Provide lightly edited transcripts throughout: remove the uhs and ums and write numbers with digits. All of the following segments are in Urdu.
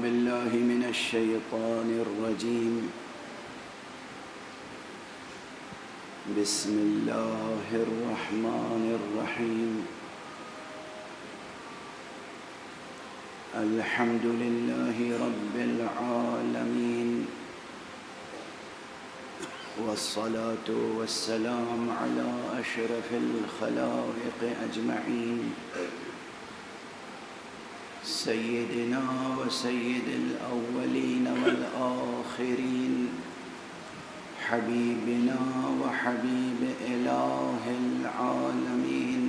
بالله من الشيطان الرجيم. بسم الله الرحمن الرحيم. الحمد لله رب العالمين، والصلاة والسلام على أشرف الخلائق أجمعين، سيدنا وسيد الأولين والآخرين، حبيبنا وحبيب إله العالمين،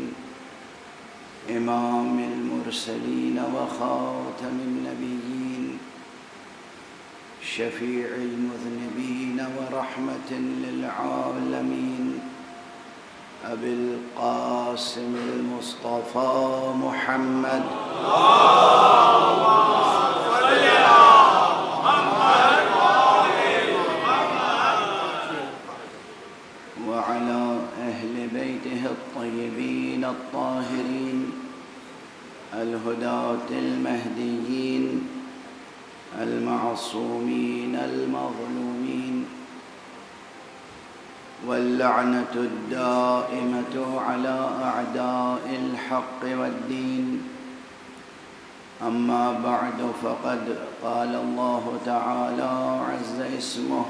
إمام المرسلين وخاتم النبيين، شفيع المذنبين ورحمة للعالمين، أبي القاسم المصطفى محمد وعلى أهل بيته الطيبين الطاهرين الهداة المهديين المعصومين المظلومين، واللعنة الدائمة على أعداء الحق والدين. أما بعد، فقد قال الله تعالى عز اسمه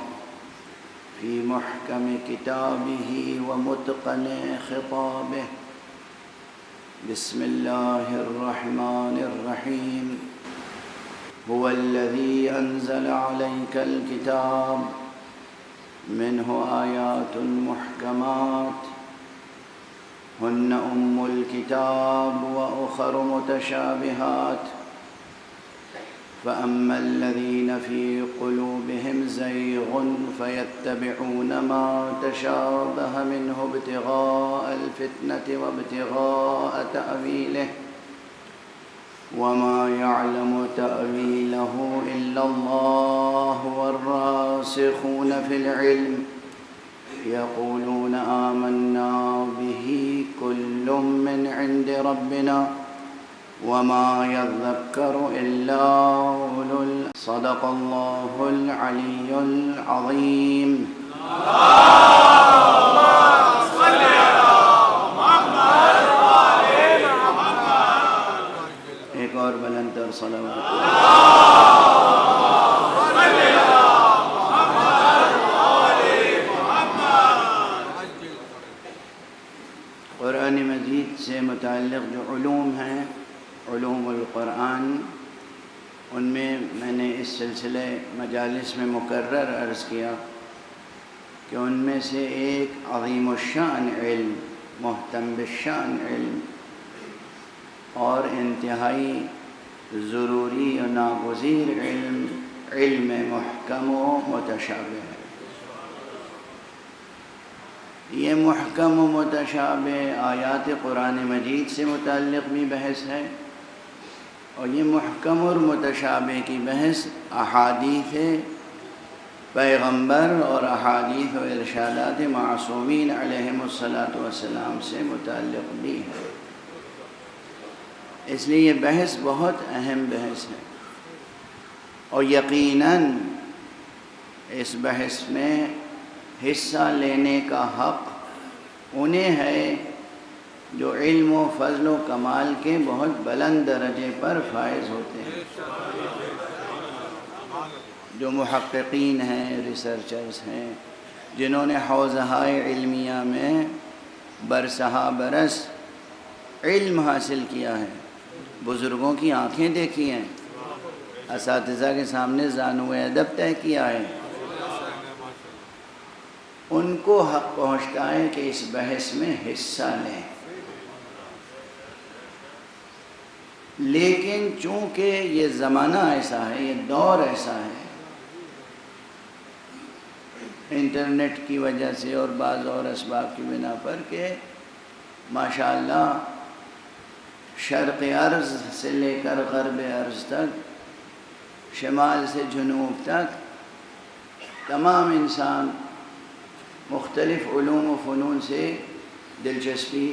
في محكم كتابه ومتقن خطابه. بسم الله الرحمن الرحيم. هو الذي أنزل عليك الكتاب منه آيات محكمات هن أم الكتاب وأخر متشابهات، فأما الذين في قلوبهم زيغ فيتبعون ما تشابه منه ابتغاء الفتنة وابتغاء تأويله، وما يعلم تأويله إلا الله والراسخون في العلم يقولون آمنا به كل من عند ربنا وما يذكر إلا أولو الألباب. صدق الله العلي العظيم. ایک اور بلند تر صلوات. قرآن مجید سے متعلق جو علوم ہیں، علوم القرآن، ان میں نے اس سلسلے مجالس میں مکرر عرض کیا کہ ان میں سے ایک عظیم الشان علم، محتم بالشان علم اور انتہائی ضروری و ناگزیر علم محکم و متشابہ ہے. یہ محکم و متشابہ آیات قرآن مجید سے متعلق بھی بحث ہے، اور یہ محکم اور متشابہ کی بحث احادیث پیغمبر اور احادیث و ارشادات معصومین علیہم الصلاۃ والسلام سے متعلق بھی ہے. اس لیے یہ بحث بہت اہم بحث ہے، اور یقیناً اس بحث میں حصہ لینے کا حق انہیں ہے جو علم و فضل و کمال کے بہت بلند درجے پر فائز ہوتے ہیں، جو محققین ہیں، ریسرچرز ہیں، جنہوں نے حوزہائے علمیہ میں برسہا برس علم حاصل کیا ہے، بزرگوں کی آنکھیں دیکھی ہیں، اساتذہ کے سامنے زانو ادب طے کیا ہے. ان کو حق پہنچتا ہے کہ اس بحث میں حصہ لیں. لیکن چونکہ یہ زمانہ ایسا ہے، یہ دور ایسا ہے، انٹرنیٹ کی وجہ سے اور بعض اور اسباب کی بنا پر، کہ ماشاءاللہ شرق ارض سے لے کر غرب ارض تک، شمال سے جنوب تک، تمام انسان مختلف علوم و فنون سے دلچسپی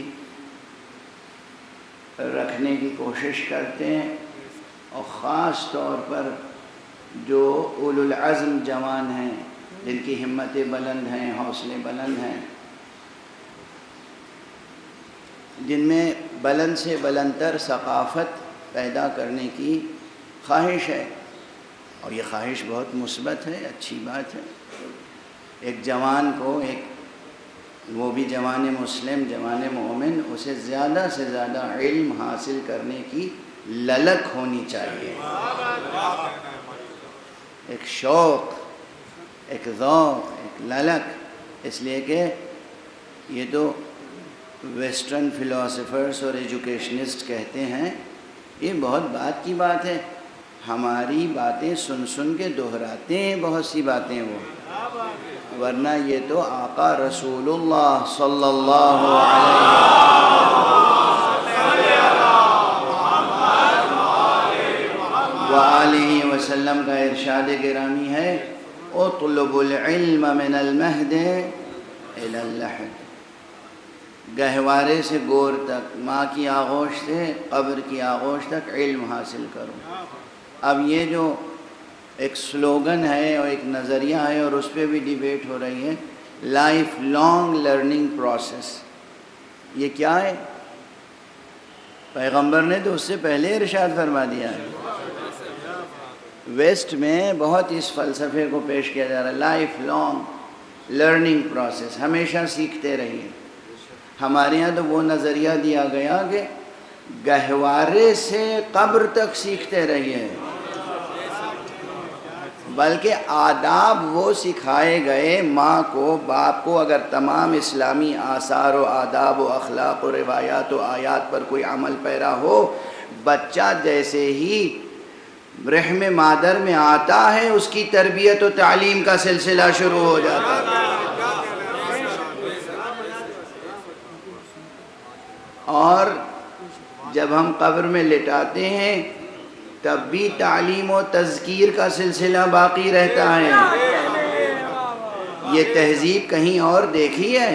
رکھنے کی کوشش کرتے ہیں، اور خاص طور پر جو اولو العزم جوان ہیں، جن کی ہمتیں بلند ہیں، حوصلے بلند ہیں، جن میں بلند سے بلند تر ثقافت پیدا کرنے کی خواہش ہے، اور یہ خواہش بہت مثبت ہے، اچھی بات ہے۔ ایک جوان کو، وہ بھی جوان مسلم، جوان مومن، اسے زیادہ سے زیادہ علم حاصل کرنے کی للک ہونی چاہیے، ایک شوق، ایک ذوق، ایک للک، اس لیے کہ یہ تو ویسٹرن فلاسفرز اور ایجوکیشنسٹ کہتے ہیں یہ بہت بات کی بات ہے، ہماری باتیں سن سن کے دہراتے ہیں بہت سی باتیں وہ، ورنہ یہ تو آقا رسول اللہ صلی اللہ علیہ وسلم کا ارشاد گرامی ہے، اطلب العلم من المہد الی اللحد، گہوارے سے گور تک، ماں کی آغوش سے قبر کی آغوش تک علم حاصل کرو۔ اب یہ جو ایک سلوگن ہے اور ایک نظریہ ہے، اور اس پہ بھی ڈیبیٹ ہو رہی ہے، لائف لانگ لرننگ پروسیس، یہ کیا ہے؟ پیغمبر نے تو اس سے پہلے ارشاد فرما دیا ہے۔ ویسٹ میں بہت اس فلسفے کو پیش کیا جا رہا ہے، لائف لانگ لرننگ پروسیس، ہمیشہ سیکھتے رہیے۔ ہمارے یہاں تو وہ نظریہ دیا گیا کہ گہوارے سے قبر تک سیکھتے رہیے، بلکہ آداب وہ سکھائے گئے ماں کو، باپ کو۔ اگر تمام اسلامی آثار و آداب و اخلاق و روایات و آیات پر کوئی عمل پیرا ہو، بچہ جیسے ہی رحم مادر میں آتا ہے اس کی تربیت و تعلیم کا سلسلہ شروع ہو جاتا ہے، اور جب ہم قبر میں لٹاتے ہیں تب بھی تعلیم و تذکیر کا سلسلہ باقی رہتا ہے۔ یہ تہذیب کہیں اور دیکھی ہے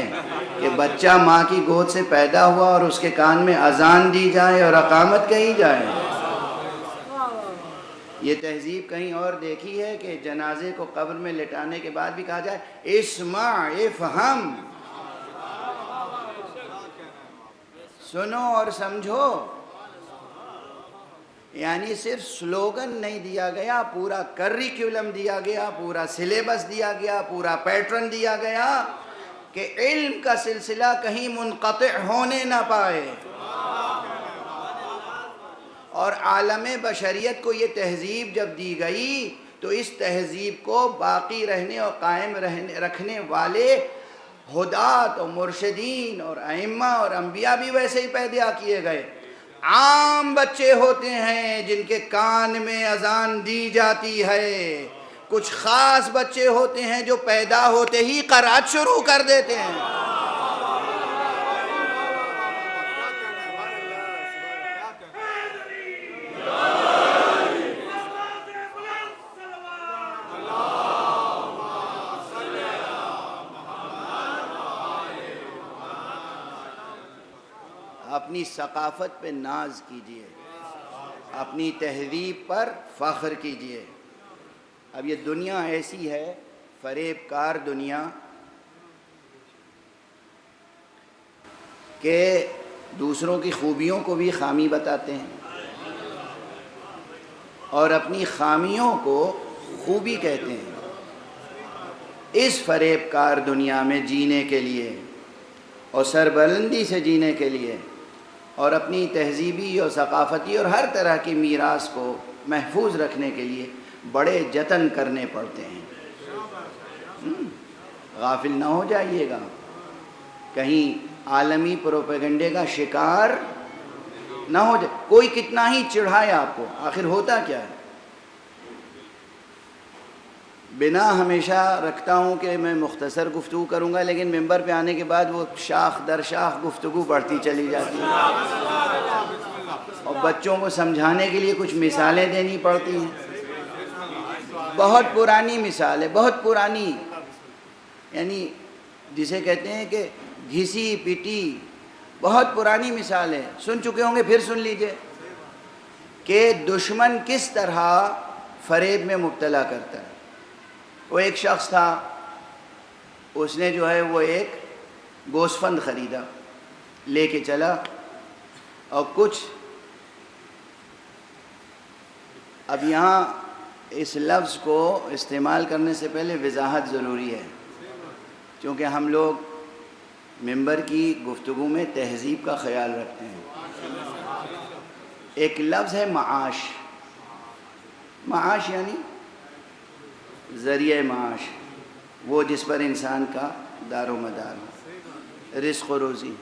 کہ بچہ ماں کی گود سے پیدا ہوا اور اس کے کان میں اذان دی جائے اور اقامت کہی جائے؟ یہ تہذیب کہیں اور دیکھی ہے کہ جنازے کو قبر میں لٹانے کے بعد بھی کہا جائے اسمع افہم، سنو اور سمجھو؟ یعنی صرف سلوگن نہیں دیا گیا، پورا کریکولم دیا گیا، پورا سلیبس دیا گیا، پورا پیٹرن دیا گیا کہ علم کا سلسلہ کہیں منقطع ہونے نہ پائے۔ اور عالم بشریت کو یہ تہذیب جب دی گئی تو اس تہذیب کو باقی رہنے اور قائم رکھنے والے ہدات اور مرشدین اور ائمہ اور انبیاء بھی ویسے ہی پیدا کیے گئے۔ عام بچے ہوتے ہیں جن کے کان میں اذان دی جاتی ہے، کچھ خاص بچے ہوتے ہیں جو پیدا ہوتے ہی قرات شروع کر دیتے ہیں۔ اپنی ثقافت پہ ناز کیجئے، اپنی تہذیب پر فخر کیجئے۔ اب یہ دنیا ایسی ہے، فریب کار دنیا، کہ دوسروں کی خوبیوں کو بھی خامی بتاتے ہیں اور اپنی خامیوں کو خوبی کہتے ہیں۔ اس فریب کار دنیا میں جینے کے لیے اور سربلندی سے جینے کے لیے اور اپنی تہذیبی اور ثقافتی اور ہر طرح کی میراث کو محفوظ رکھنے کے لیے بڑے جتن کرنے پڑتے ہیں۔ غافل نہ ہو جائیے گا، کہیں عالمی پروپیگنڈے کا شکار نہ ہو جائے۔ کوئی کتنا ہی چڑھائے آپ کو، آخر ہوتا کیا ہے؟ بنا ہمیشہ رکھتا ہوں کہ میں مختصر گفتگو کروں گا، لیکن ممبر پہ آنے کے بعد وہ شاخ در شاخ گفتگو بڑھتی چلی جاتی ہے، اور بچوں کو سمجھانے کے لیے کچھ مثالیں دینی پڑتی ہیں۔ بہت پرانی مثال ہے، بہت پرانی، یعنی جسے کہتے ہیں کہ گھسی پٹی، بہت پرانی مثال ہے، سن چکے ہوں گے، پھر سن لیجئے کہ دشمن کس طرح فریب میں مبتلا کرتا ہے۔ وہ ایک شخص تھا، اس نے جو ہے وہ ایک گوسفند خریدا، لے کے چلا، اور کچھ اب یہاں اس لفظ کو استعمال کرنے سے پہلے وضاحت ضروری ہے، کیونکہ ہم لوگ ممبر کی گفتگو میں تہذیب کا خیال رکھتے ہیں۔ ایک لفظ ہے معاش، معاش یعنی ذریعہ معاش، وہ جس پر انسان کا دار و مدار ہو، رزق و روزی۔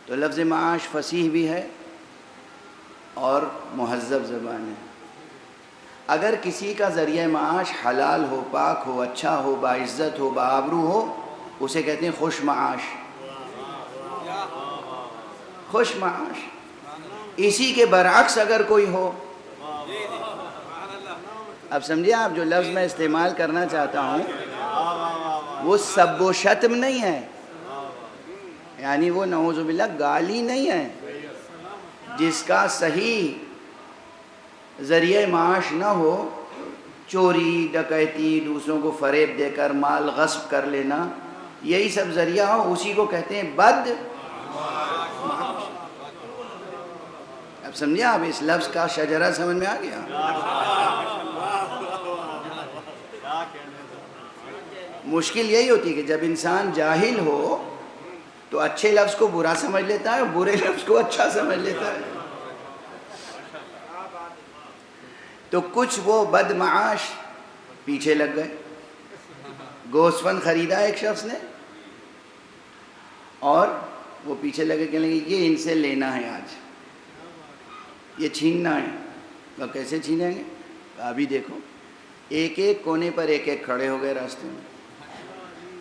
تو لفظ معاش فصیح بھی ہے اور مہذب زبان ہے۔ اگر کسی کا ذریعہ معاش حلال ہو، پاک ہو، اچھا ہو، باعزت ہو، بآبرو ہو، اسے کہتے ہیں خوش معاش، خوش معاش۔ اسی کے برعکس اگر کوئی ہو، اب سمجھے آپ جو لفظ میں استعمال کرنا چاہتا ہوں وہ سب و شتم نہیں ہے، یعنی وہ نعوذ باللہ گالی نہیں ہے۔ جس کا صحیح ذریعہ معاش نہ ہو، چوری، ڈکیتی، دوسروں کو فریب دے کر مال غصب کر لینا، یہی سب ذریعہ ہو، اسی کو کہتے ہیں بد معاش۔ اب سمجھے آپ اس لفظ کا شجرہ سمجھ میں آ گیا؟ مشکل یہی ہوتی ہے کہ جب انسان جاہل ہو تو اچھے لفظ کو برا سمجھ لیتا ہے اور برے لفظ کو اچھا سمجھ لیتا ہے۔ تو کچھ وہ بد معاش پیچھے لگ گئے۔ گوسفند خریدا ایک شخص نے اور وہ پیچھے لگے، کہنے لگے یہ ان سے لینا ہے، آج یہ چھیننا ہے۔ وہ کیسے چھینیں گے؟ ابھی دیکھو، ایک ایک کونے پر ایک ایک کھڑے ہو گئے راستے میں۔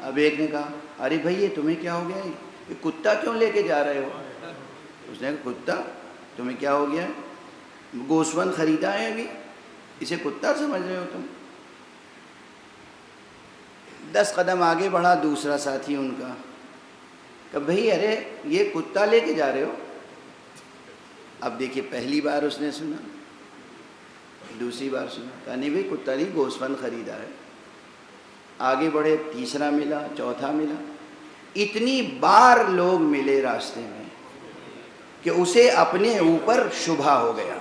اب ایک نے کہا ارے بھائی یہ تمہیں کیا ہو گیا، یہ کتا کیوں لے کے جا رہے ہو؟ اس نے کہا کتا تمہیں کیا ہو گیا؟ گوسفند خریدا ہے ابھی، اسے کتا سمجھ رہے ہو تم؟ 10 قدم آگے بڑھا دوسرا ساتھی ان کا، کہ بھائی ارے یہ کتا لے کے جا رہے ہو؟ اب دیکھیے پہلی بار اس نے سنا، دوسری بار سنا، کہا نہیں بھائی کتا نہیں، گوسفند خریدا ہے۔ آگے بڑھے، تیسرا ملا، چوتھا ملا، اتنی بار لوگ ملے راستے میں کہ اسے اپنے اوپر شبہ ہو گیا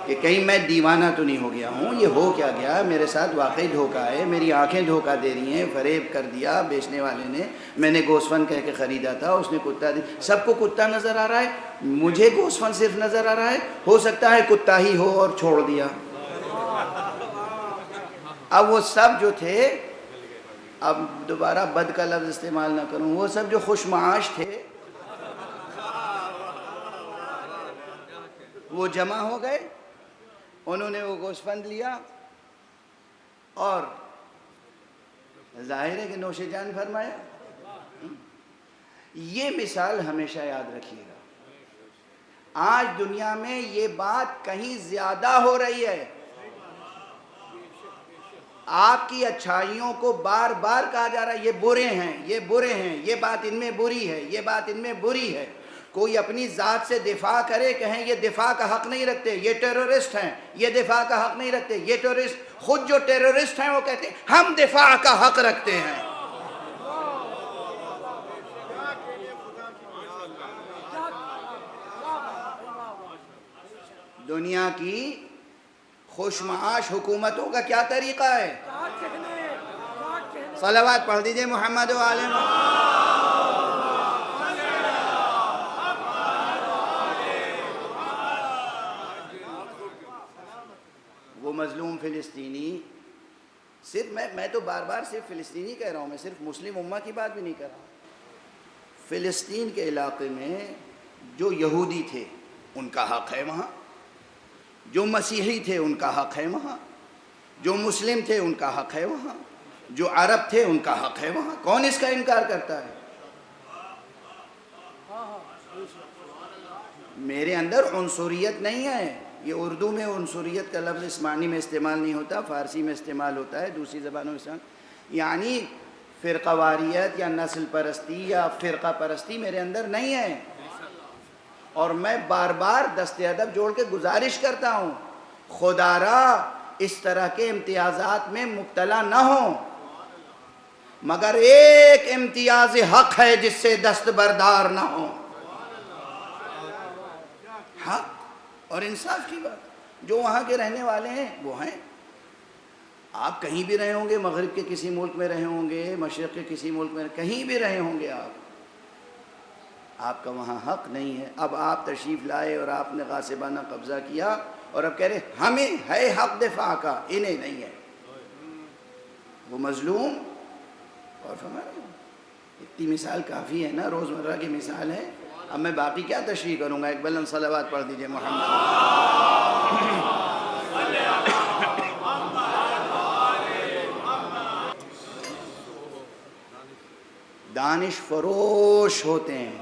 کہ کہیں میں دیوانہ تو نہیں ہو گیا ہوں، یہ ہو کیا گیا، میرے ساتھ واقعی دھوکہ ہے، میری آنکھیں دھوکہ دے رہی ہیں، فریب کر دیا بیچنے والے نے، میں نے گوسفند کہہ کے خریدا تھا، اس نے کتا دی، سب کو کتا نظر آ رہا ہے، مجھے گوسفند صرف نظر آ رہا ہے، ہو سکتا ہے کتا ہی ہو، اور چھوڑ دیا۔ اب وہ سب جو تھے، اب دوبارہ بد کا لفظ استعمال نہ کروں، وہ سب جو خوش معاش تھے وہ جمع ہو گئے، انہوں نے وہ گوسفند لیا اور ظاہر ہے کہ نوش جان فرمایا۔ یہ مثال ہمیشہ یاد رکھیے گا، آج دنیا میں یہ بات کہیں زیادہ ہو رہی ہے۔ آپ کی اچھائیوں کو بار بار کہا جا رہا ہے یہ برے ہیں، یہ برے ہیں، یہ بات ان میں بری ہے، یہ بات ان میں بری ہے۔ کوئی اپنی ذات سے دفاع کرے، کہیں یہ دفاع کا حق نہیں رکھتے، یہ ٹیرورسٹ ہیں، یہ دفاع کا حق نہیں رکھتے، یہ ٹیرورسٹ، خود جو ٹیرورسٹ ہیں وہ کہتے ہیں ہم دفاع کا حق رکھتے ہیں۔ دنیا کی خوش معاش حکومتوں کا کیا طریقہ ہے؟ صلوات پڑھ دیجئے محمد و آل محمد۔ وہ مظلوم فلسطینی، صرف میں تو بار بار صرف فلسطینی کہہ رہا ہوں، میں صرف مسلم امہ کی بات بھی نہیں کر رہا۔ فلسطین کے علاقے میں جو یہودی تھے ان کا حق ہے وہاں، جو مسیحی تھے ان کا حق ہے وہاں، جو مسلم تھے ان کا حق ہے وہاں، جو عرب تھے ان کا حق ہے وہاں۔ کون اس کا انکار کرتا ہے؟ میرے اندر عنصریت نہیں ہے، یہ اردو میں عنصریت کا لفظ اس معنی میں استعمال نہیں ہوتا، فارسی میں استعمال ہوتا ہے، دوسری زبانوں میں استعمال، یعنی فرقہ واریت یا نسل پرستی یا فرقہ پرستی میرے اندر نہیں ہے۔ اور میں بار بار دست ادب جوڑ کے گزارش کرتا ہوں خدا را اس طرح کے امتیازات میں مبتلا نہ ہوں، مگر ایک امتیاز حق ہے جس سے دستبردار نہ ہوں، حق اور انصاف کی بات۔ جو وہاں کے رہنے والے ہیں وہ ہیں، آپ کہیں بھی رہے ہوں گے، مغرب کے کسی ملک میں رہے ہوں گے، مشرق کے کسی ملک میں، کہیں بھی رہے ہوں گے آپ کا وہاں حق نہیں ہے۔ اب آپ تشریف لائے اور آپ نے غاصبانہ قبضہ کیا اور اب کہہ رہے ہمیں ہے حق دفاع کا، انہیں نہیں ہے، وہ مظلوم۔ اور فرمایا اتنی مثال کافی ہے نا، روزمرہ کی مثال ہے، اب میں باقی کیا تشریح کروں گا؟ ایک بلند صلوات پڑھ دیجئے محمد۔ دانش فروش ہوتے ہیں،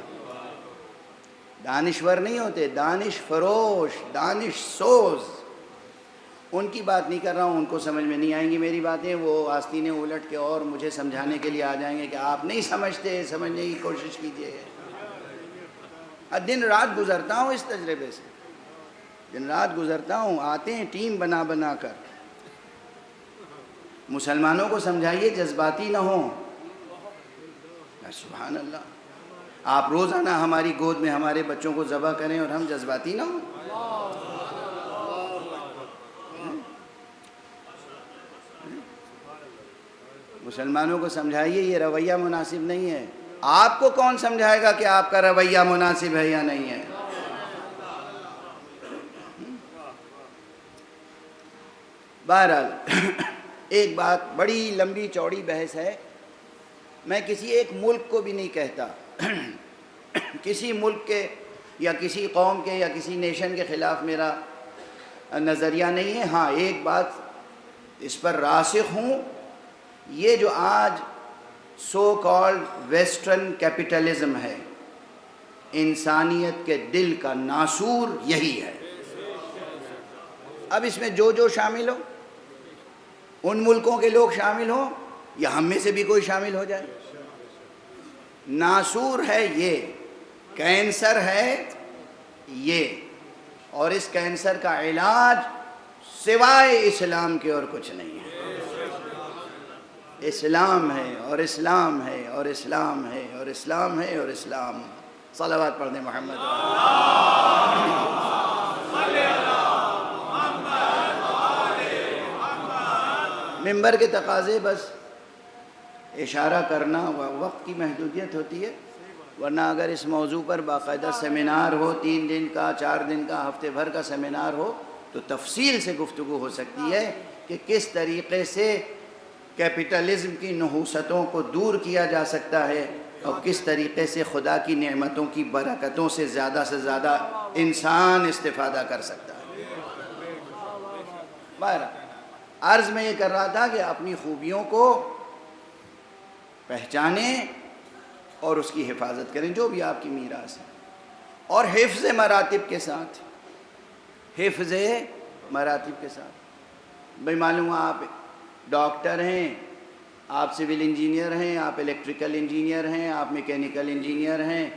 دانشور نہیں ہوتے، دانش فروش، دانش سوز۔ ان کی بات نہیں کر رہا ہوں، ان کو سمجھ میں نہیں آئیں گی میری باتیں، وہ آستینیں الٹ کے اور مجھے سمجھانے کے لیے آ جائیں گے کہ آپ نہیں سمجھتے، سمجھنے کی کوشش کیجئے۔ دن رات گزرتا ہوں اس تجربے سے، دن رات گزرتا ہوں، آتے ہیں ٹیم بنا بنا کر، مسلمانوں کو سمجھائیے جذباتی نہ ہوں۔ سبحان اللہ، آپ روزانہ ہماری گود میں ہمارے بچوں کو ذبح کریں اور ہم جذباتی نہ ہوں۔ مسلمانوں کو سمجھائیے یہ رویہ مناسب نہیں ہے۔ آپ کو کون سمجھائے گا کہ آپ کا رویہ مناسب ہے یا نہیں ہے؟ بہرحال ایک بات، بڑی لمبی چوڑی بحث ہے، میں کسی ایک ملک کو بھی نہیں کہتا، کسی ملک کے یا کسی قوم کے یا کسی نیشن کے خلاف میرا نظریہ نہیں ہے۔ ہاں ایک بات اس پر راسخ ہوں، یہ جو آج سو کالڈ ویسٹرن کیپٹلزم ہے، انسانیت کے دل کا ناسور یہی ہے۔ اب اس میں جو شامل ہو، ان ملکوں کے لوگ شامل ہوں یا ہم میں سے بھی کوئی شامل ہو جائے، ناسور ہے یہ، کینسر ہے یہ، اور اس کینسر کا علاج سوائے اسلام کے اور کچھ نہیں ہے۔ اسلام ہے اور اسلام ہے اور اسلام ہے اور اسلام ہے اور اسلام۔ صلوات پڑھ دیں محمد۔ ممبر کے تقاضے بس اشارہ کرنا، وقت کی محدودیت ہوتی ہے، ورنہ اگر اس موضوع پر باقاعدہ سیمینار ہو، 3 دن کا، 4 دن کا، ہفتے بھر کا سیمینار ہو تو تفصیل سے گفتگو ہو سکتی ہے کہ کس طریقے سے کیپٹلزم کی نحوستوں کو دور کیا جا سکتا ہے اور کس طریقے سے خدا کی نعمتوں کی برکتوں سے زیادہ انسان استفادہ کر سکتا ہے۔ بہرحال عرض میں یہ کر رہا تھا کہ اپنی خوبیوں کو پہچانیں اور اس کی حفاظت کریں، جو بھی آپ کی میراث ہے، اور حفظ مراتب کے ساتھ، حفظ مراتب کے ساتھ۔ بھئی معلوم آپ ڈاکٹر ہیں، آپ سول انجینئر ہیں، آپ الیکٹریکل انجینئر ہیں، آپ میکینیکل انجینئر ہیں،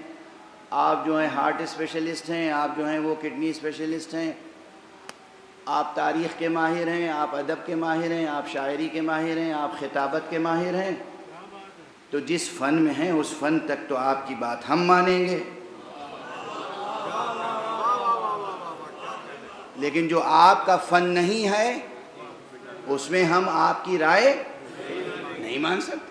آپ جو ہیں ہارٹ اسپیشلسٹ ہیں، آپ جو ہیں وہ کڈنی اسپیشلسٹ ہیں، آپ تاریخ کے ماہر ہیں، آپ ادب کے ماہر ہیں، آپ شاعری کے ماہر ہیں، آپ خطابت کے ماہر ہیں، تو جس فن میں ہیں اس فن تک تو آپ کی بات ہم مانیں گے، لیکن جو آپ کا فن نہیں ہے اس میں ہم آپ کی رائے نہیں مان سکتے۔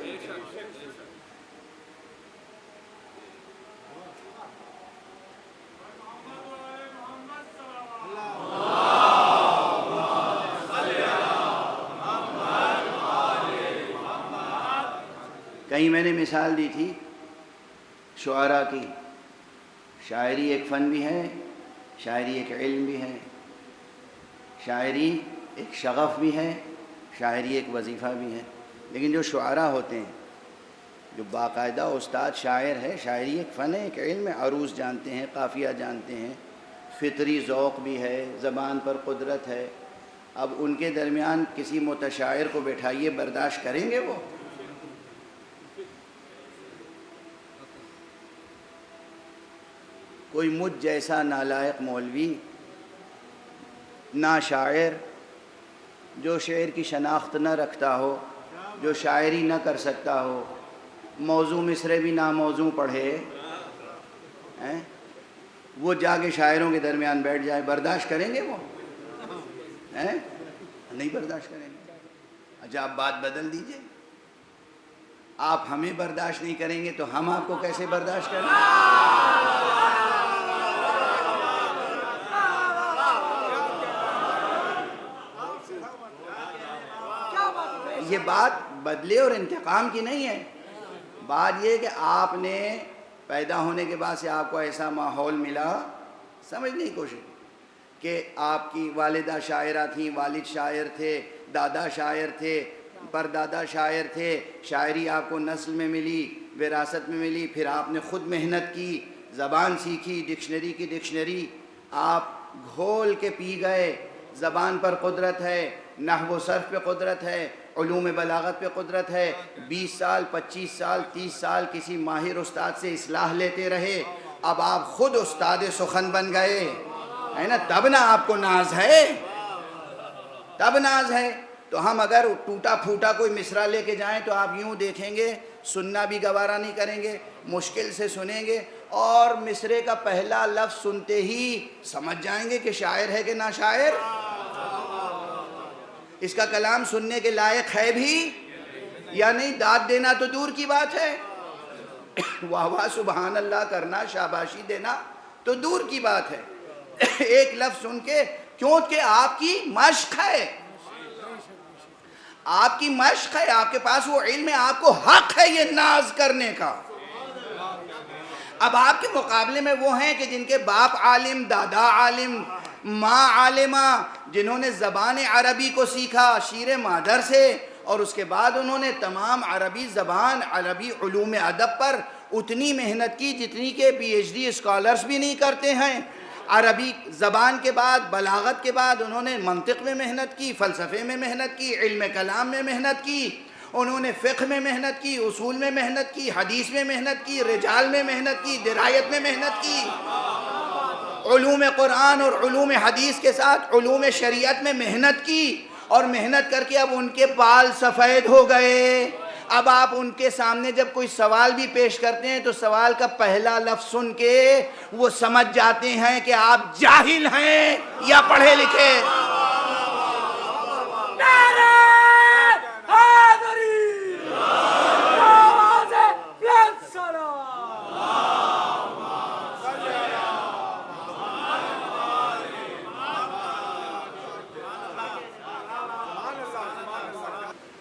کہیں میں نے مثال دی تھی شعراء کی، شاعری ایک فن بھی ہے، شاعری ایک علم بھی ہے، شاعری ایک شغف بھی ہے، شاعری ایک وظیفہ بھی ہے، لیکن جو شعراء ہوتے ہیں، جو باقاعدہ استاد شاعر ہے، شاعری ایک فن ہے، ایک علم ہے، عروض جانتے ہیں، قافیہ جانتے ہیں، فطری ذوق بھی ہے، زبان پر قدرت ہے، اب ان کے درمیان کسی متشاعر کو بٹھائیے، برداشت کریں گے وہ؟ کوئی مجھ جیسا نالائق مولوی نا شاعر جو شعر کی شناخت نہ رکھتا ہو، جو شاعری نہ کر سکتا ہو، موضوع مصرے بھی ناموضوع پڑھے، وہ جا کے شاعروں کے درمیان بیٹھ جائے، برداشت کریں گے وہ؟ نہیں برداشت کریں گے۔ اچھا آپ بات بدل دیجئے، آپ ہمیں برداشت نہیں کریں گے تو ہم آپ کو کیسے برداشت کریں گے؟ یہ بات بدلے اور انتقام کی نہیں ہے، بات یہ کہ آپ نے پیدا ہونے کے بعد سے آپ کو ایسا ماحول ملا، سمجھنے کی کوشش کہ آپ کی والدہ شاعرہ تھیں، والد شاعر تھے، دادا شاعر تھے، پردادا شاعر تھے، شاعری آپ کو نسل میں ملی، وراثت میں ملی، پھر آپ نے خود محنت کی، زبان سیکھی، ڈکشنری کی ڈکشنری آپ گھول کے پی گئے، زبان پر قدرت ہے، نحو و صرف پہ قدرت ہے، علوم بلاغت پہ قدرت ہے، 20 سال 25 سال 30 سال کسی ماہر استاد سے اصلاح لیتے رہے، اب آپ خود استاد سخن بن گئے، ہے نا؟ تب نہ آپ کو ناز ہے، تب ناز ہے۔ تو ہم اگر ٹوٹا پھوٹا کوئی مصرع لے کے جائیں تو آپ یوں دیکھیں گے، سننا بھی گوارا نہیں کریں گے، مشکل سے سنیں گے، اور مصرعے کا پہلا لفظ سنتے ہی سمجھ جائیں گے کہ شاعر ہے کہ نا شاعر۔ اس کا کلام سننے کے لائق ہے بھی یا نہیں، داد دینا تو دور کی بات ہے، واہ واہ سبحان اللہ کرنا، شاباشی دینا تو دور کی بات ہے، ایک لفظ سن کے، کیونکہ آپ کی مشق ہے، آپ کی مشق ہے، آپ کے پاس وہ علم ہے، آپ کو حق ہے یہ ناز کرنے کا۔ اب آپ کے مقابلے میں وہ ہیں کہ جن کے باپ عالم، دادا عالم، ماں عالمہ، جنہوں نے زبان عربی کو سیکھا شیر مادر سے، اور اس کے بعد انہوں نے تمام عربی زبان، عربی علوم ادب پر اتنی محنت کی جتنی کہ پی ایچ ڈی اسکالرز بھی نہیں کرتے ہیں۔ عربی زبان کے بعد، بلاغت کے بعد انہوں نے منطق میں محنت کی، فلسفے میں محنت کی، علم کلام میں محنت کی، انہوں نے فقہ میں محنت کی، اصول میں محنت کی، حدیث میں محنت کی، رجال میں محنت کی، درایت میں محنت کی، علوم قرآن اور علوم حدیث کے ساتھ علوم شریعت میں محنت کی، اور محنت کر کے اب ان کے بال سفید ہو گئے۔ اب آپ ان کے سامنے جب کوئی سوال بھی پیش کرتے ہیں تو سوال کا پہلا لفظ سن کے وہ سمجھ جاتے ہیں کہ آپ جاہل ہیں یا پڑھے لکھے۔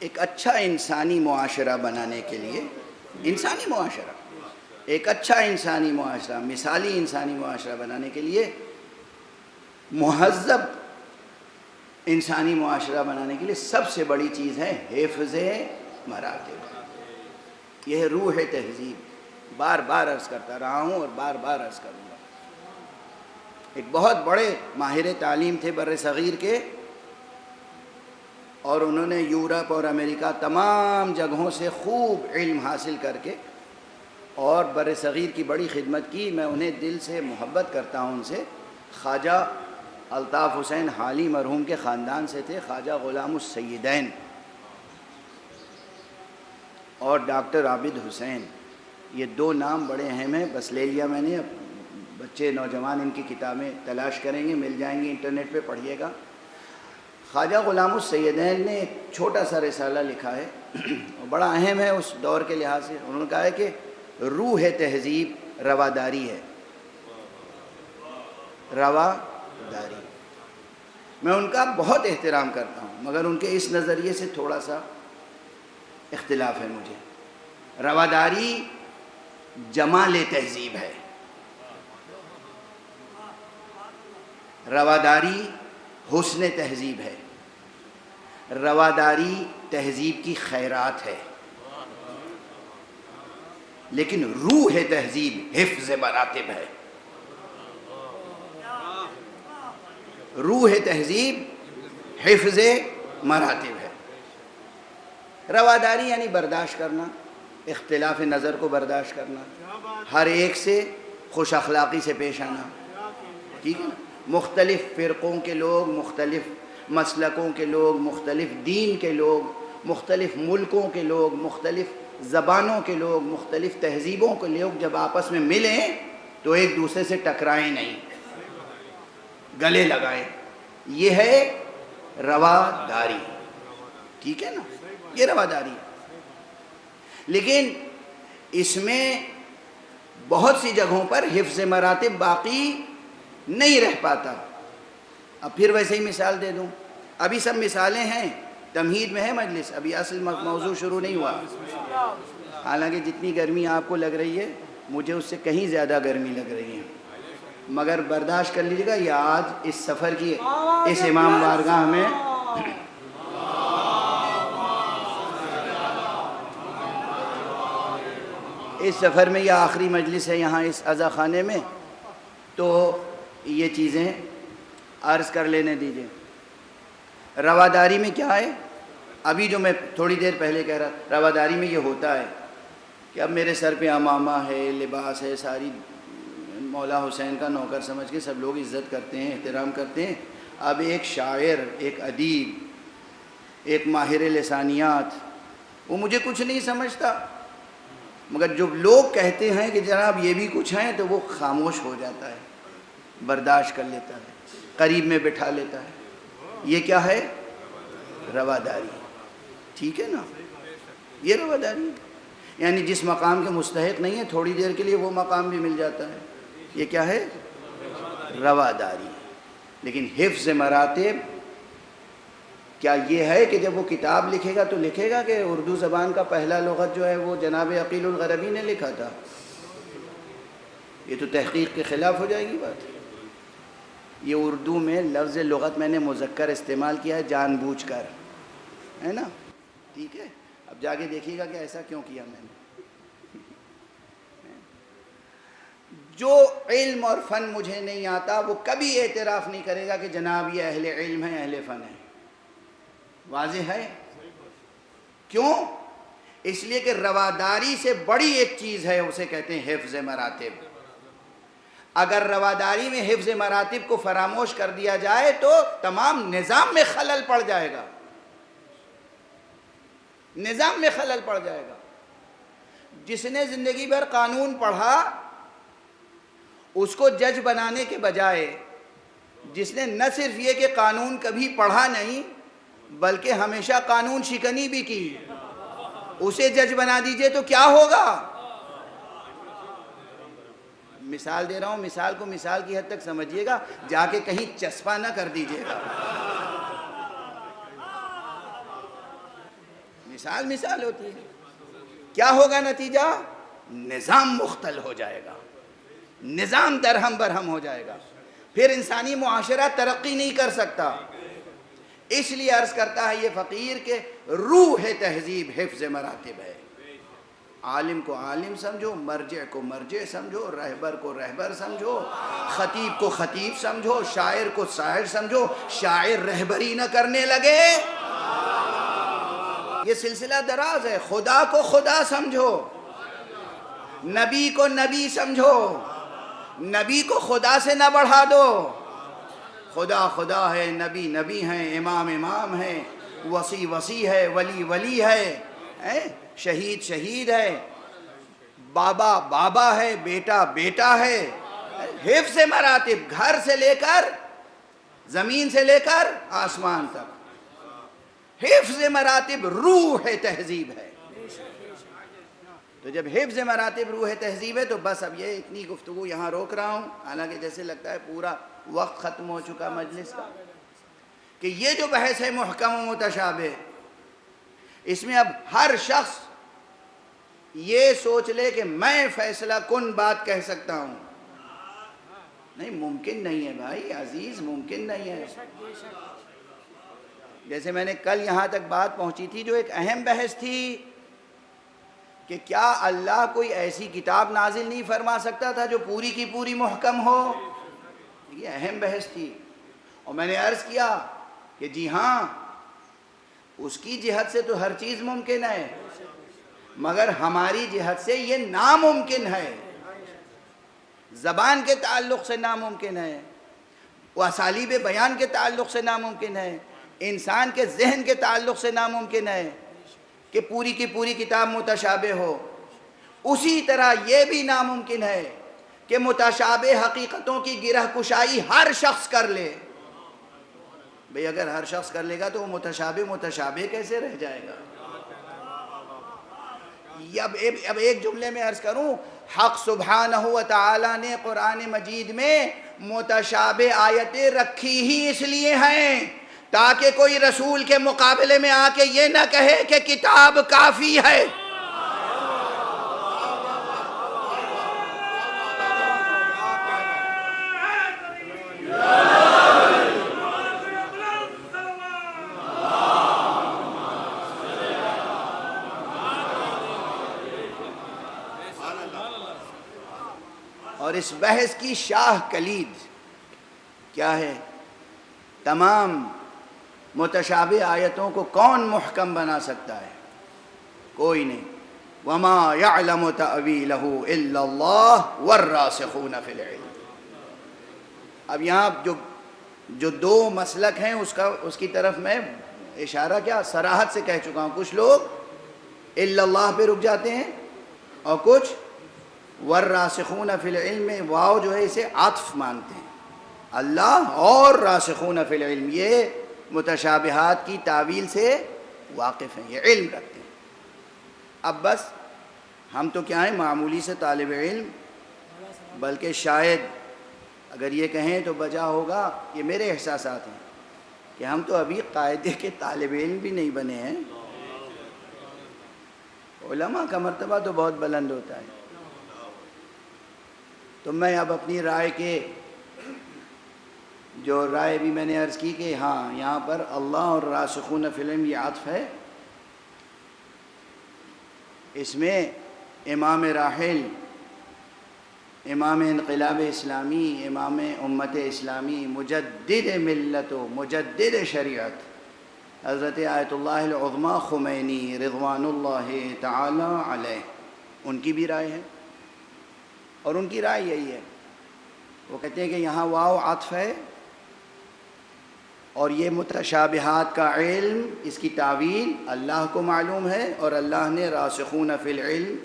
ایک اچھا انسانی معاشرہ بنانے کے لیے، انسانی معاشرہ، ایک اچھا انسانی معاشرہ، مثالی انسانی معاشرہ بنانے کے لیے، مہذب انسانی معاشرہ بنانے کے لیے سب سے بڑی چیز ہے حفظ مراتب۔ یہ روح تہذیب، بار بار عرض کرتا رہا ہوں اور بار بار عرض کروں گا۔ ایک بہت بڑے ماہر تعلیم تھے بر صغیر کے، اور انہوں نے یورپ اور امریکہ تمام جگہوں سے خوب علم حاصل کر کے اور بر صغیر کی بڑی خدمت کی۔ میں انہیں دل سے محبت کرتا ہوں ان سے۔ خواجہ الطاف حسین حالی مرحوم کے خاندان سے تھے، خواجہ غلام السیدین اور ڈاکٹر عابد حسین، یہ دو نام بڑے اہم ہیں، بس لے لیا میں نے۔ اب بچے نوجوان ان کی کتابیں تلاش کریں گے، مل جائیں گی، انٹرنیٹ پہ پڑھیے گا۔ خواجہ غلام السیدین نے ایک چھوٹا سا رسالہ لکھا ہے، بڑا اہم ہے اس دور کے لحاظ سے۔ انہوں نے کہا ہے کہ روح تہذیب رواداری ہے، رواداری۔ میں ان کا بہت احترام کرتا ہوں، مگر ان کے اس نظریے سے تھوڑا سا اختلاف ہے مجھے۔ رواداری جمال تہذیب ہے، رواداری حسن تہذیب ہے، رواداری تہذیب کی خیرات ہے، لیکن روح تہذیب حفظ مراتب ہے۔ روح تہذیب حفظ مراتب ہے۔ رواداری یعنی برداشت کرنا، اختلاف نظر کو برداشت کرنا، ہر ایک سے خوش اخلاقی سے پیش آنا، ٹھیک ہے نا؟ مختلف فرقوں کے لوگ، مختلف مسلکوں کے لوگ، مختلف دین کے لوگ، مختلف ملکوں کے لوگ، مختلف زبانوں کے لوگ، مختلف تہذیبوں کے لوگ جب آپس میں ملیں تو ایک دوسرے سے ٹکرائیں نہیں، گلے لگائیں. یہ ہے رواداری. ٹھیک ہے نا، یہ رواداری ہے. لیکن اس میں بہت سی جگہوں پر حفظ مراتب باقی نہیں رہ پاتا. اب پھر ویسے ہی مثال دے دوں. ابھی سب مثالیں ہیں، تمہید میں ہے مجلس، ابھی اصل موضوع شروع نہیں ہوا. حالانکہ جتنی گرمی آپ کو لگ رہی ہے مجھے اس سے کہیں زیادہ گرمی لگ رہی ہے، مگر برداشت کر لیجیے گا. یہ آج اس سفر کی اس امام بارگاہ میں اس سفر میں یہ آخری مجلس ہے یہاں اس عزا خانے میں، تو یہ چیزیں عرض کر لینے دیجیے. رواداری میں کیا ہے؟ ابھی جو میں تھوڑی دیر پہلے کہہ رہا، رواداری میں یہ ہوتا ہے کہ اب میرے سر پہ عمامہ ہے، لباس ہے، ساری مولا حسین کا نوکر سمجھ کے سب لوگ عزت کرتے ہیں، احترام کرتے ہیں. اب ایک شاعر، ایک ادیب، ایک ماہر لسانیات، وہ مجھے کچھ نہیں سمجھتا، مگر جب لوگ کہتے ہیں کہ جناب یہ بھی کچھ ہیں تو وہ خاموش ہو جاتا ہے، برداشت کر لیتا ہے، قریب میں بٹھا لیتا ہے. یہ کیا ہے؟ رواداری. ٹھیک ہے نا، یہ رواداری ہے. یعنی جس مقام کے مستحق نہیں ہے تھوڑی دیر کے لیے وہ مقام بھی مل جاتا ہے. یہ کیا ہے؟ رواداری. لیکن حفظ مراتب کیا یہ ہے کہ جب وہ کتاب لکھے گا تو لکھے گا کہ اردو زبان کا پہلا لغت جو ہے وہ جناب عقیل الغربی نے لکھا تھا؟ یہ تو تحقیق کے خلاف ہو جائے گی بات. یہ اردو میں لفظ لغت میں نے مذکر استعمال کیا ہے جان بوجھ کر، ہے نا؟ ٹھیک ہے، اب جا کے دیکھیے گا کہ ایسا کیوں کیا میں نے. جو علم اور فن مجھے نہیں آتا وہ کبھی اعتراف نہیں کرے گا کہ جناب یہ اہل علم ہے، اہل فن ہے. واضح ہے؟ کیوں؟ اس لیے کہ رواداری سے بڑی ایک چیز ہے، اسے کہتے ہیں حفظ مراتب. اگر رواداری میں حفظ مراتب کو فراموش کر دیا جائے تو تمام نظام میں خلل پڑ جائے گا، نظام میں خلل پڑ جائے گا. جس نے زندگی بھر قانون پڑھا اس کو جج بنانے کے بجائے جس نے نہ صرف یہ کہ قانون کبھی پڑھا نہیں بلکہ ہمیشہ قانون شکنی بھی کی، اسے جج بنا دیجئے تو کیا ہوگا؟ مثال دے رہا ہوں، مثال کو مثال کی حد تک سمجھیے گا، جا کے کہیں چسپا نہ کر دیجئے گا. مثال مثال ہوتی ہے. کیا ہوگا نتیجہ؟ نظام مختل ہو جائے گا، نظام درہم برہم ہو جائے گا، پھر انسانی معاشرہ ترقی نہیں کر سکتا. اس لیے عرض کرتا ہے یہ فقیر کہ روح تہذیب حفظ مراتب ہے. عالم کو عالم سمجھو، مرجع کو مرجع سمجھو، رہبر کو رہبر سمجھو، خطیب کو خطیب سمجھو، شاعر کو شاعر سمجھو. شاعر رہبری نہ کرنے لگے، یہ سلسلہ دراز ہے. خدا کو خدا سمجھو، نبی کو نبی سمجھو، نبی کو خدا سے نہ بڑھا دو. خدا خدا ہے، نبی نبی ہیں، امام امام ہے، وصی وصی ہے، ولی ولی ہے، شہید شہید ہے، بابا بابا ہے، بیٹا بیٹا ہے. حفظ مراتب گھر سے لے کر زمین سے لے کر آسمان تک، حفظ مراتب روح تہذیب ہے. تو جب حفظ مراتب روح تہذیب ہے تو بس اب یہ اتنی گفتگو یہاں روک رہا ہوں، حالانکہ جیسے لگتا ہے پورا وقت ختم ہو چکا مجلس کا، کہ یہ جو بحث ہے محکم و متشابہ، اس میں اب ہر شخص یہ سوچ لے کہ میں فیصلہ کن بات کہہ سکتا ہوں. نہیں، ممکن نہیں ہے بھائی عزیز، ممکن نہیں ہے. جیسے میں نے کل یہاں تک بات پہنچی تھی جو ایک اہم بحث تھی کہ کیا اللہ کوئی ایسی کتاب نازل نہیں فرما سکتا تھا جو پوری کی پوری محکم ہو. یہ اہم بحث تھی، اور میں نے عرض کیا کہ جی ہاں، اس کی جہت سے تو ہر چیز ممکن ہے، مگر ہماری جہت سے یہ ناممکن ہے، زبان کے تعلق سے ناممکن ہے. وہ اسالیب بیان کے تعلق سے ناممکن ہے، انسان کے ذہن کے تعلق سے ناممکن ہے کہ پوری کی پوری کتاب متشابہ ہو۔ اسی طرح یہ بھی ناممکن ہے کہ متشابہ حقیقتوں کی گرہ کشائی ہر شخص کر لے۔ بھئی اگر ہر شخص کر لے گا تو وہ متشابہ کیسے رہ جائے گا؟ اب ایک جملے میں عرض کروں، حق سبحانہ و تعالی نے قرآن مجید میں متشابہ آیتیں رکھی ہی اس لیے ہیں تاکہ کوئی رسول کے مقابلے میں آ کے یہ نہ کہے کہ کتاب کافی ہے۔ اور اس بحث کی شاہ کلید کیا ہے؟ تمام متشابہ آیتوں کو کون محکم بنا سکتا ہے؟ کوئی نہیں۔ وَمَا يَعْلَمُ تَأْوِيلَهُ إِلَّا اللَّهُ وَالرَّاسِخُونَ فِي الْعِلْمِ۔ اب یہاں جو دو مسلک ہیں اس کی طرف میں اشارہ کیا صراحت سے کہہ چکا ہوں۔ کچھ لوگ الا اللہ پہ رک جاتے ہیں اور کچھ والراسخون فی العلم میں واو جو ہے اسے عطف مانتے ہیں، اللہ اور راسخون فی العلم یہ متشابہات کی تعویل سے واقف ہیں، یہ علم رکھتے ہیں۔ اب بس ہم تو کیا ہیں، معمولی سے طالب علم، بلکہ شاید اگر یہ کہیں تو بجا ہوگا، یہ میرے احساسات ہیں کہ ہم تو ابھی قاعدے کے طالب علم بھی نہیں بنے ہیں۔ علماء کا مرتبہ تو بہت بلند ہوتا ہے۔ تو میں اب اپنی رائے کے جو رائے بھی میں نے عرض کی کہ ہاں یہاں پر اللہ اور راسخون فی العلم یہ عطف ہے، اس میں امام راحل، امام انقلاب اسلامی، امام امت اسلامی، مجدد ملت و مجدد شریعت حضرت آیت اللہ العظمیٰ خمینی رضوان اللہ تعالی علیہ، ان کی بھی رائے ہے، اور ان کی رائے یہی ہے۔ وہ کہتے ہیں کہ یہاں واو عطف ہے اور یہ متشابہات کا علم، اس کی تعویل اللہ کو معلوم ہے، اور اللہ نے راسخون فی العلم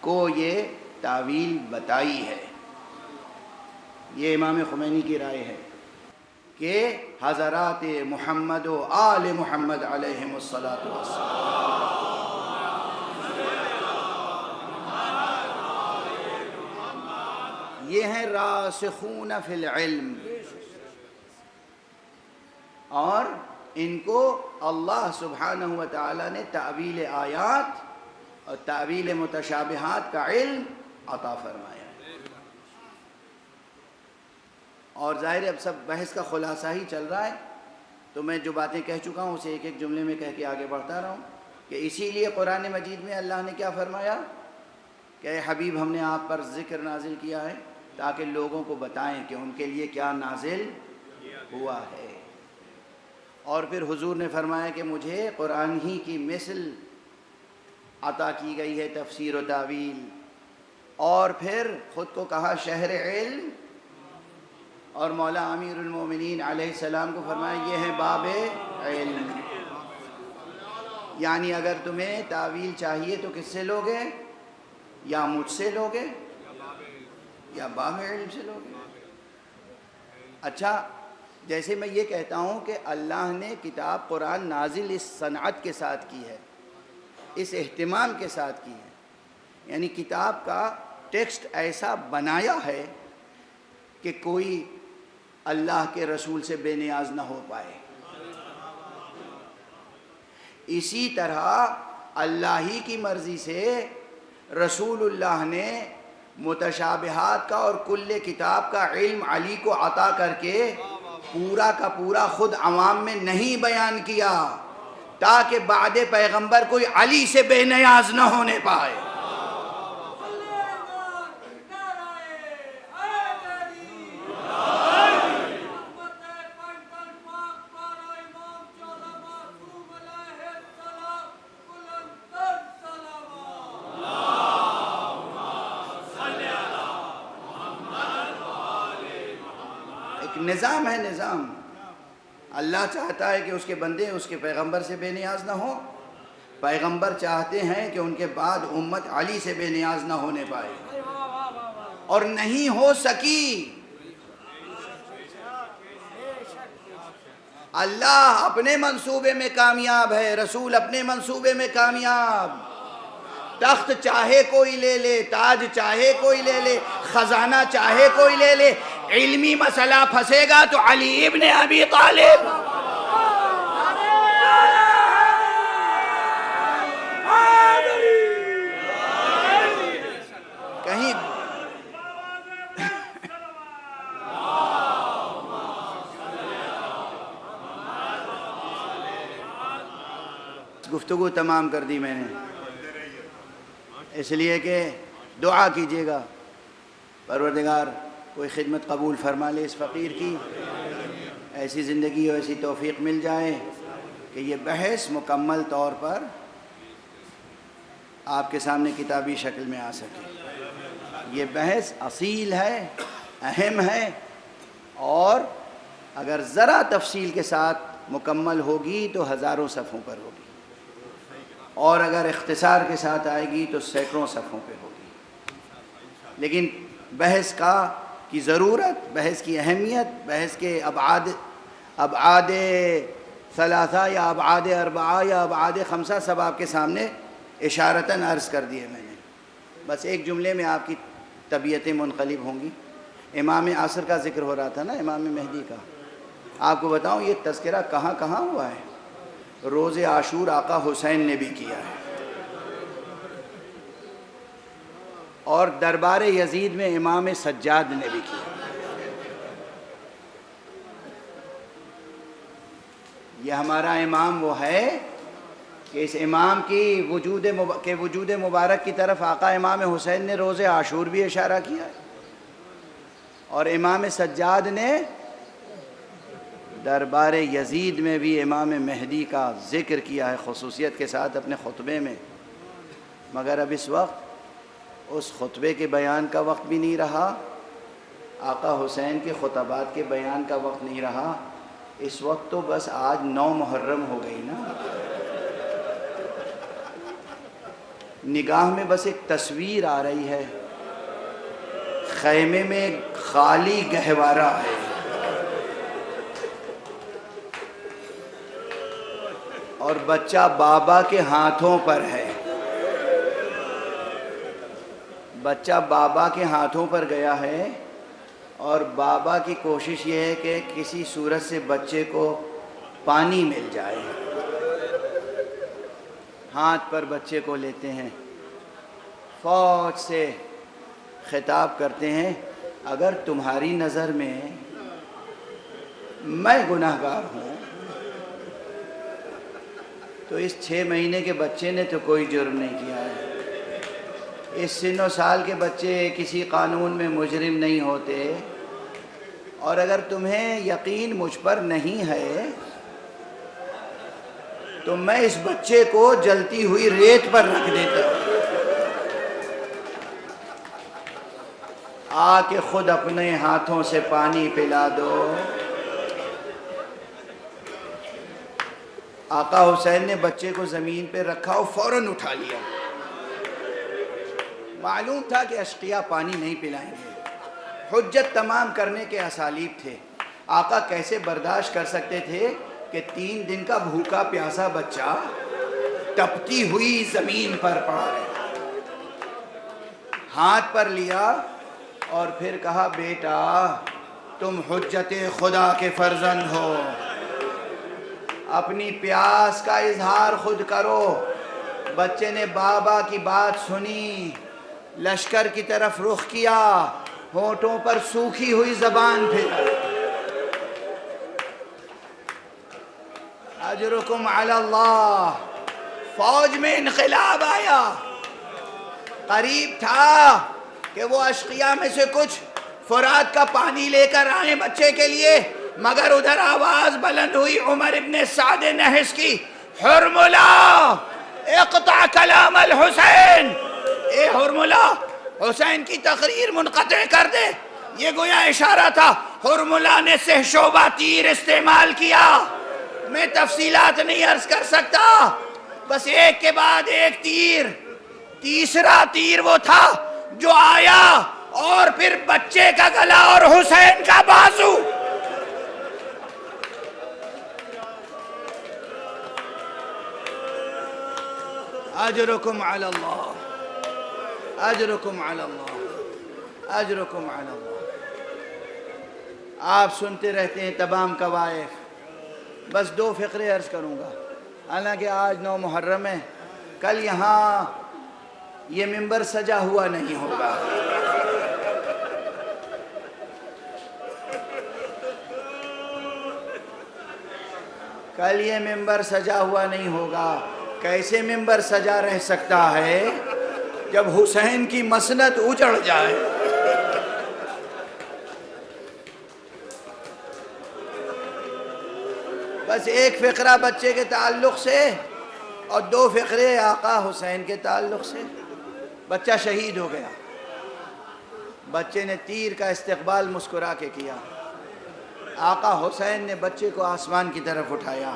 کو یہ تعویل بتائی ہے۔ یہ امام خمینی کی رائے ہے کہ حضرات محمد و آل محمد علیہم الصلاۃ والسلام یہ ہیں راسخون فی العلم، اور ان کو اللہ سبحانہ و تعالی نے تعویل آیات اور تعویل متشابہات کا علم عطا فرمایا ہے۔ اور ظاہر ہے اب سب بحث کا خلاصہ ہی چل رہا ہے، تو میں جو باتیں کہہ چکا ہوں اسے ایک ایک جملے میں کہہ کے آگے بڑھتا رہا ہوں کہ اسی لیے قرآن مجید میں اللہ نے کیا فرمایا کہ اے حبیب ہم نے آپ پر ذکر نازل کیا ہے تاکہ لوگوں کو بتائیں کہ ان کے لیے کیا نازل ہوا ہے۔ اور پھر حضور نے فرمایا کہ مجھے قرآن ہی کی مثل عطا کی گئی ہے، تفسیر و تعویل، اور پھر خود کو کہا شہر علم، اور مولا امیر المومنین علیہ السلام کو فرمایا یہ ہے باب علم۔ یعنی اگر تمہیں تعویل چاہیے تو کس سے لوگے؟ یا مجھ سے لوگے یا باب علم سے لوگے۔ اچھا، جیسے میں یہ کہتا ہوں کہ اللہ نے کتاب قرآن نازل اس صنعت کے ساتھ کی ہے، اس اہتمام کے ساتھ کی ہے، یعنی کتاب کا ٹیکسٹ ایسا بنایا ہے کہ کوئی اللہ کے رسول سے بے نیاز نہ ہو پائے۔ اسی طرح اللہ ہی کی مرضی سے رسول اللہ نے متشابہات کا اور کل کتاب کا علم علی کو عطا کر کے پورا کا پورا خود عوام میں نہیں بیان کیا تاکہ بعد پیغمبر کوئی علی سے بے نیاز نہ ہونے پائے۔ نظام ہے نظام. اللہ چاہتا ہے کہ اس کے بندے اس کے پیغمبر سے بے نیاز نہ ہوں. پیغمبر چاہتے ہیں کہ ان کے بعد امت علی سے بے نیاز نہ ہونے پائے، اور نہیں ہو سکی. اللہ اپنے منصوبے میں کامیاب ہے، رسول اپنے منصوبے میں کامیاب. تخت چاہے کوئی لے لے، تاج چاہے کوئی لے لے، خزانہ چاہے کوئی لے لے، علمی مسئلہ پھنسے گا تو علی ابن ابی طالب. کہیں گفتگو تمام کر دی میں نے، اس لیے کہ دعا کیجیے گا پروردگار کوئی خدمت قبول فرما لے اس فقیر کی، ایسی زندگی اور ایسی توفیق مل جائے کہ یہ بحث مکمل طور پر آپ کے سامنے کتابی شکل میں آ سکے. یہ بحث اصیل ہے، اہم ہے، اور اگر ذرا تفصیل کے ساتھ مکمل ہوگی تو ہزاروں صفحوں پر ہوگی، اور اگر اختصار کے ساتھ آئے گی تو سینکڑوں صفحوں پہ ہوگی. لیکن بحث کی ضرورت، بحث کی اہمیت، بحث کے ابعاد ثلاثہ یا ابعاد اربعہ یا ابعاد خمسہ سب آپ کے سامنے اشارتاً عرض کر دیے میں نے. بس ایک جملے میں آپ کی طبیعتیں منقلب ہوں گی. امام عصر کا ذکر ہو رہا تھا نا، امام مہدی کا. آپ کو بتاؤں یہ تذکرہ کہاں کہاں ہوا ہے. روز عاشور آقا حسین نے بھی کیا ہے، اور دربار یزید میں امام سجاد نے بھی کیا. یہ ہمارا امام وہ ہے کہ اس امام کی وجود مبارک کی طرف آقا امام حسین نے روز عاشور بھی اشارہ کیا ہے، اور امام سجاد نے دربار یزید میں بھی امام مہدی کا ذکر کیا ہے خصوصیت کے ساتھ اپنے خطبے میں. مگر اب اس وقت اس خطبے کے بیان کا وقت بھی نہیں رہا، آقا حسین کے خطبات کے بیان کا وقت نہیں رہا. اس وقت تو بس آج 9 محرم ہو گئی نا. نگاہ میں بس ایک تصویر آ رہی ہے، خیمے میں خالی گہوارہ ہے، اور بچہ بابا کے ہاتھوں پر ہے. بچہ بابا کے ہاتھوں پر گیا ہے، اور بابا کی کوشش یہ ہے کہ کسی صورت سے بچے کو پانی مل جائے. ہاتھ پر بچے کو لیتے ہیں، فوج سے خطاب کرتے ہیں، اگر تمہاری نظر میں میں گناہ گار ہوں تو اس 6 مہینے کے بچے نے تو کوئی جرم نہیں کیا ہے. اس سن و سال کے بچے کسی قانون میں مجرم نہیں ہوتے، اور اگر تمہیں یقین مجھ پر نہیں ہے تو میں اس بچے کو جلتی ہوئی ریت پر رکھ دیتا ہوں، آ کے خود اپنے ہاتھوں سے پانی پلا دو. آقا حسین نے بچے کو زمین پہ رکھا اور فوراً اٹھا لیا. معلوم تھا کہ اشقیاء پانی نہیں پلائیں گے. حجت تمام کرنے کے اسالیب تھے. آقا کیسے برداشت کر سکتے تھے کہ 3 دن کا بھوکا پیاسا بچہ تپتی ہوئی زمین پر پڑا رہے. ہاتھ پر لیا اور پھر کہا، بیٹا تم حجت خدا کے فرزند ہو، اپنی پیاس کا اظہار خود کرو. بچے نے بابا کی بات سنی، لشکر کی طرف رخ کیا، ہونٹوں پر سوکھی ہوئی زبان پھر. اجرکم علی اللہ. فوج میں انقلاب آیا. قریب تھا کہ وہ اشقیاء میں سے کچھ فرات کا پانی لے کر آئیں بچے کے لیے، مگر ادھر آواز بلند ہوئی عمر ابن سعد نحس کی، حرملہ اقطع کلام الحسین. اے حرملہ، حسین کی تقریر منقطع کر دے. یہ گویا اشارہ تھا. حرملہ نے سہشوبہ تیر استعمال کیا. میں تفصیلات نہیں عرض کر سکتا، بس ایک کے بعد ایک تیر. تیسرا تیر وہ تھا جو آیا اور پھر بچے کا گلا اور حسین کا بازو. اجرکم علی اللہ، اجرکم علی اللہ، اجرکم علی اللہ. آپ سنتے رہتے ہیں تمام کوائف. بس 2 فقرے عرض کروں گا. حالانکہ آج 9 محرم ہے، کل یہاں یہ منبر سجا ہوا نہیں ہوگا. کل یہ منبر سجا ہوا نہیں ہوگا. کیسے منبر سجا رہ سکتا ہے جب حسین کی مسند اجڑ جائے؟ بس ایک فقرہ بچے کے تعلق سے اور 2 فقرے آقا حسین کے تعلق سے. بچہ شہید ہو گیا. بچے نے تیر کا استقبال مسکرا کے کیا. آقا حسین نے بچے کو آسمان کی طرف اٹھایا.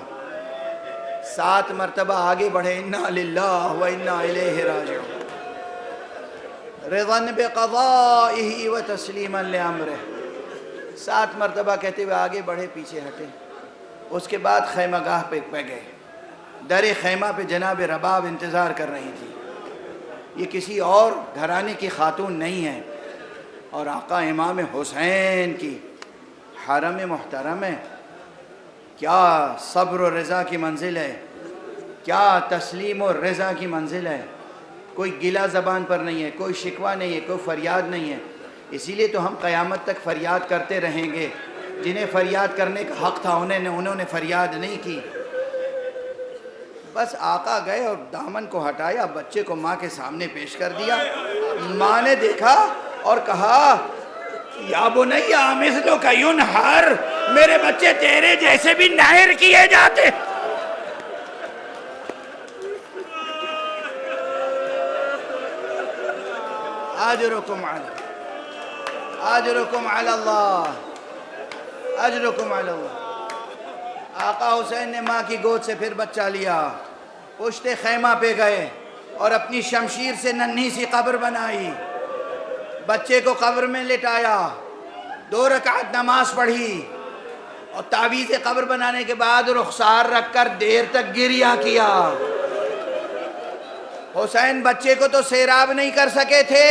7 مرتبہ آگے بڑھے. انا للہ و انا الیہ راجعون. رضا بقضائہ و تسلیما لامرہ. 7 مرتبہ کہتے ہوئے آگے بڑھے، پیچھے ہٹے. اس کے بعد خیمہ گاہ پہ گئے. در خیمہ پہ جناب رباب انتظار کر رہی تھی. یہ کسی اور گھرانے کی خاتون نہیں ہے، اور آقا امام حسین کی حرم محترم ہے. کیا صبر و رضا کی منزل ہے، کیا تسلیم و رضا کی منزل ہے. کوئی گلہ زبان پر نہیں ہے، کوئی شکوہ نہیں ہے، کوئی فریاد نہیں ہے. اسی لیے تو ہم قیامت تک فریاد کرتے رہیں گے. جنہیں فریاد کرنے کا حق تھا انہوں نے فریاد نہیں کی. بس آقا گئے اور دامن کو ہٹایا، بچے کو ماں کے سامنے پیش کر دیا. ماں نے دیکھا اور کہا یا بنی مثلک ینحر، میرے بچے تیرے جیسے بھی نہر کیے جاتے. اجرکم علی، اجرکم علی اللہ، اجرکم علی اللہ. آقا حسین نے ماں کی گود سے پھر بچہ لیا، پشت خیمہ پہ گئے اور اپنی شمشیر سے ننھی سی قبر بنائی. بچے کو قبر میں لٹایا، 2 رکعت نماز پڑھی، اور تعویذ قبر بنانے کے بعد رخسار رکھ کر دیر تک گریہ کیا. حسین بچے کو تو سیراب نہیں کر سکے تھے،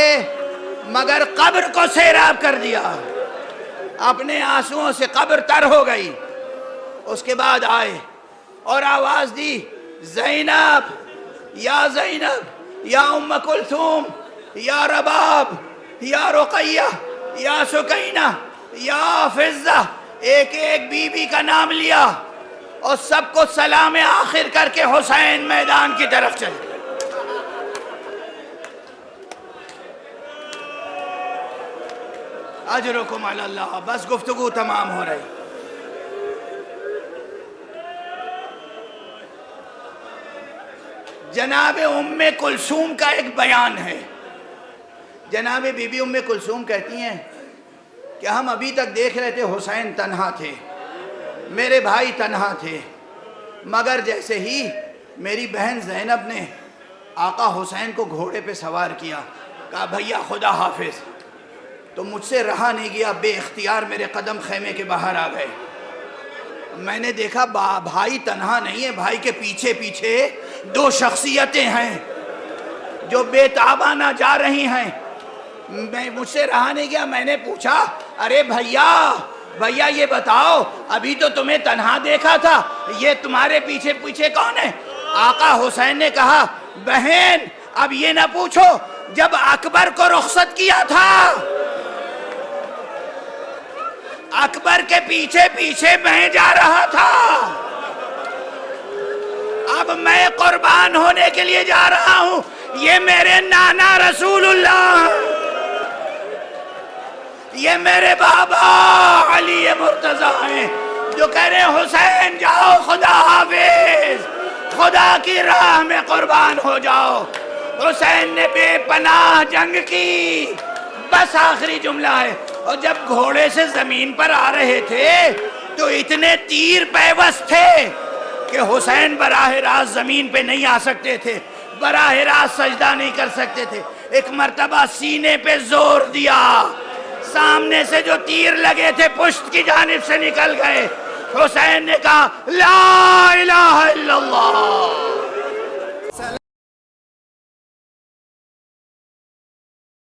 مگر قبر کو سیراب کر دیا. اپنے آنسوؤں سے قبر تر ہو گئی. اس کے بعد آئے اور آواز دی، زینب یا زینب یا ام کلثوم یا رباب یا رقیہ یا سکینہ یا فضہ. ایک ایک بی بی کا نام لیا اور سب کو سلام آخر کر کے حسین میدان کی طرف چلے. اجرکم علی اللہ. بس گفتگو تمام ہو رہی. جناب ام کلثوم کا ایک بیان ہے. جناب بی بی ام کلثوم کہتی ہیں کہ ہم ابھی تک دیکھ رہے تھے حسین تنہا تھے، میرے بھائی تنہا تھے، مگر جیسے ہی میری بہن زینب نے آقا حسین کو گھوڑے پہ سوار کیا، کہا بھیا خدا حافظ، تو مجھ سے رہا نہیں گیا، بے اختیار میرے قدم خیمے کے باہر آ گئے. میں نے دیکھا بھائی تنہا نہیں ہے، بھائی کے پیچھے پیچھے 2 شخصیتیں ہیں جو بے تابانہ جا رہی ہیں. مجھ سے رہا نہیں گیا، میں نے پوچھا ارے بھیا یہ بتاؤ، ابھی تو تمہیں تنہا دیکھا تھا، یہ تمہارے پیچھے پیچھے کون ہے؟ آقا حسین نے کہا بہن اب یہ نہ پوچھو، جب اکبر کو رخصت کیا تھا اکبر کے پیچھے پیچھے میں جا رہا تھا، اب میں قربان ہونے کے لیے جا رہا ہوں. یہ میرے نانا رسول اللہ، یہ میرے بابا علی مرتضیٰ ہیں جو کہہ رہے ہیں حسین جاؤ خدا حافظ، خدا کی راہ میں قربان ہو جاؤ. حسین نے بے پناہ جنگ کی. بس آخری جملہ ہے، اور جب گھوڑے سے زمین پر آ رہے تھے تو اتنے تیر پیوست تھے کہ حسین براہ راست زمین پہ نہیں آ سکتے تھے، براہ راست سجدہ نہیں کر سکتے تھے۔ ایک مرتبہ سینے پہ زور دیا، سامنے سے جو تیر لگے تھے پشت کی جانب سے نکل گئے۔ حسین نے کہا لا الہ